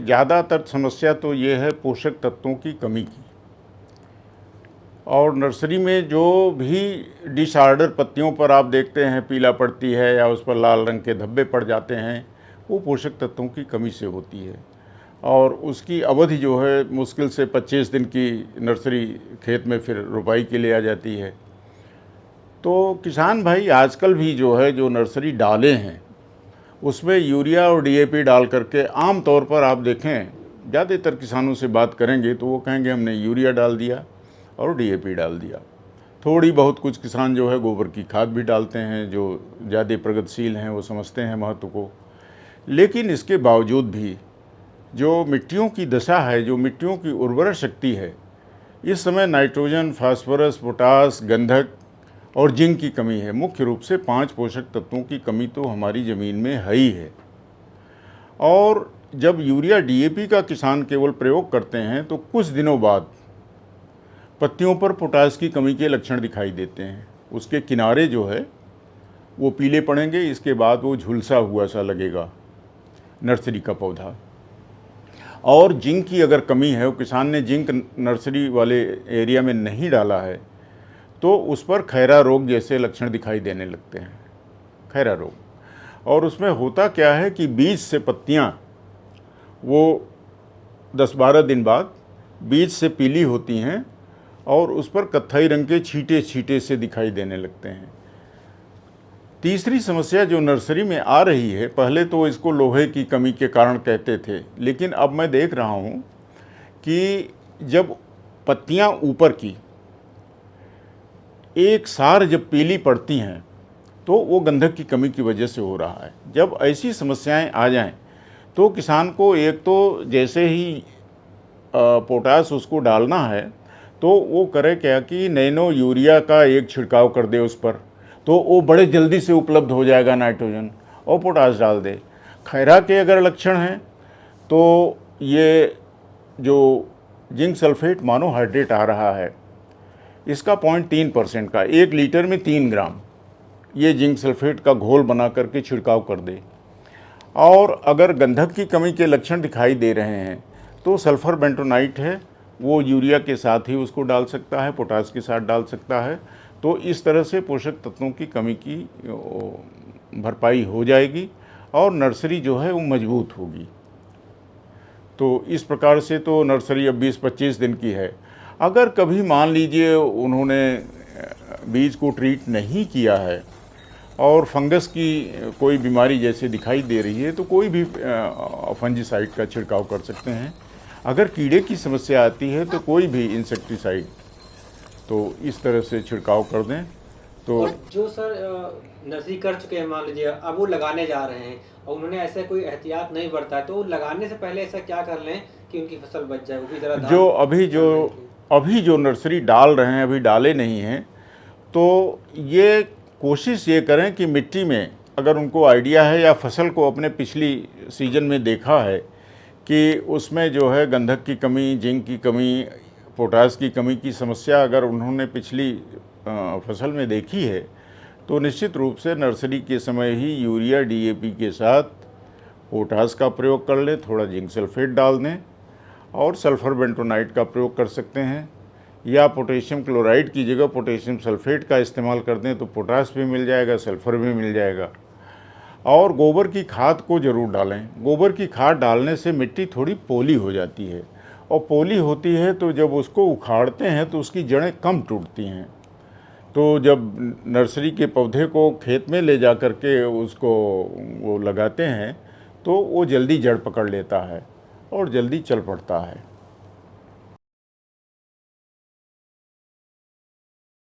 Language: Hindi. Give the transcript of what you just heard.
ज़्यादातर समस्या तो ये है पोषक तत्वों की कमी की। और नर्सरी में जो भी डिसऑर्डर पत्तियों पर आप देखते हैं पीला पड़ती है या उस पर लाल रंग के धब्बे पड़ जाते हैं, वो पोषक तत्वों की कमी से होती है। और उसकी अवधि जो है मुश्किल से 25 दिन की नर्सरी खेत में फिर रोपाई के लिए आ जाती है। तो किसान भाई आजकल भी जो है जो नर्सरी डाले हैं उसमें यूरिया और डीएपी डाल करके, आम तौर पर आप देखें ज़्यादातर किसानों से बात करेंगे तो वो कहेंगे हमने यूरिया डाल दिया और डीएपी डाल दिया। थोड़ी बहुत कुछ किसान जो है गोबर की खाद भी डालते हैं, जो ज़्यादा प्रगतिशील हैं वो समझते हैं महत्व को। लेकिन इसके बावजूद भी जो मिट्टियों की दशा है, जो मिट्टियों की उर्वरक शक्ति है, इस समय नाइट्रोजन, फास्फोरस, पोटास, गंधक और जिंक की कमी है। मुख्य रूप से 5 पोषक तत्वों की कमी तो हमारी ज़मीन में है ही है। और जब यूरिया डीएपी का किसान केवल प्रयोग करते हैं तो कुछ दिनों बाद पत्तियों पर पोटास की कमी के लक्षण दिखाई देते हैं। उसके किनारे जो है वो पीले पड़ेंगे, इसके बाद वो झुलसा हुआ सा लगेगा नर्सरी का पौधा। और जिंक की अगर कमी है, वो किसान ने जिंक नर्सरी वाले एरिया में नहीं डाला है, तो उस पर खैरा रोग जैसे लक्षण दिखाई देने लगते हैं। खैरा रोग, और उसमें होता क्या है कि बीज से पत्तियां वो 10-12 दिन बाद बीज से पीली होती हैं और उस पर कत्थई रंग के छींटे छींटे से दिखाई देने लगते हैं। तीसरी समस्या जो नर्सरी में आ रही है, पहले तो इसको लोहे की कमी के कारण कहते थे, लेकिन अब मैं देख रहा हूँ कि जब पत्तियां ऊपर की एक सार जब पीली पड़ती हैं तो वो गंधक की कमी की वजह से हो रहा है। जब ऐसी समस्याएं आ जाएं तो किसान को एक तो जैसे ही पोटास उसको डालना है तो वो करे क्या कि नैनो यूरिया का एक छिड़काव कर दे उस पर, तो वो बड़े जल्दी से उपलब्ध हो जाएगा नाइट्रोजन, और पोटास डाल दे। खैरा के अगर लक्षण हैं तो ये जो जिंक सल्फेट मोनोहाइड्रेट आ रहा है, इसका 0.3% का 1 लीटर में 3 ग्राम ये जिंक सल्फेट का घोल बना करके छिड़काव कर दे। और अगर गंधक की कमी के लक्षण दिखाई दे रहे हैं तो सल्फर बेंटोनाइट है, वो यूरिया के साथ ही उसको डाल सकता है, पोटास के साथ डाल सकता है। तो इस तरह से पोषक तत्वों की कमी की भरपाई हो जाएगी और नर्सरी जो है वो मजबूत होगी। तो इस प्रकार से तो नर्सरी अब 20-25 दिन की है। अगर कभी मान लीजिए उन्होंने बीज को ट्रीट नहीं किया है और फंगस की कोई बीमारी जैसे दिखाई दे रही है, तो कोई भी फंजीसाइड का छिड़काव कर सकते हैं। अगर कीड़े की समस्या आती है तो कोई भी इंसेक्टिसाइड तो इस तरह से छिड़काव कर दें। तो और जो सर नर्सरी कर चुके हैं, मान लीजिए अब वो लगाने जा रहे हैं और उन्होंने ऐसा कोई एहतियात नहीं बरता है, तो लगाने से पहले ऐसा क्या कर लें कि उनकी फसल बच जाए? वो भी ज़रा अभी जो नर्सरी डाल रहे हैं, अभी डाले नहीं हैं, तो ये कोशिश ये करें कि मिट्टी में अगर उनको आइडिया है या फसल को अपने पिछली सीजन में देखा है कि उसमें जो है गंधक की कमी, जिंक की कमी, पोटास की कमी की समस्या अगर उन्होंने पिछली फसल में देखी है, तो निश्चित रूप से नर्सरी के समय ही यूरिया डीएपी के साथ पोटास का प्रयोग कर लें, थोड़ा जिंक सल्फेट डाल दें और सल्फर बेंटोनाइट का प्रयोग कर सकते हैं, या पोटेशियम क्लोराइड की जगह पोटेशियम सल्फेट का इस्तेमाल कर दें तो पोटास भी मिल जाएगा, सल्फर भी मिल जाएगा। और गोबर की खाद को ज़रूर डालें। गोबर की खाद डालने से मिट्टी थोड़ी पोली हो जाती है, और पोली होती है तो जब उसको उखाड़ते हैं तो उसकी जड़ें कम टूटती हैं। तो जब नर्सरी के पौधे को खेत में ले जा कर के उसको वो लगाते हैं तो वो जल्दी जड़ पकड़ लेता है और जल्दी चल पड़ता है।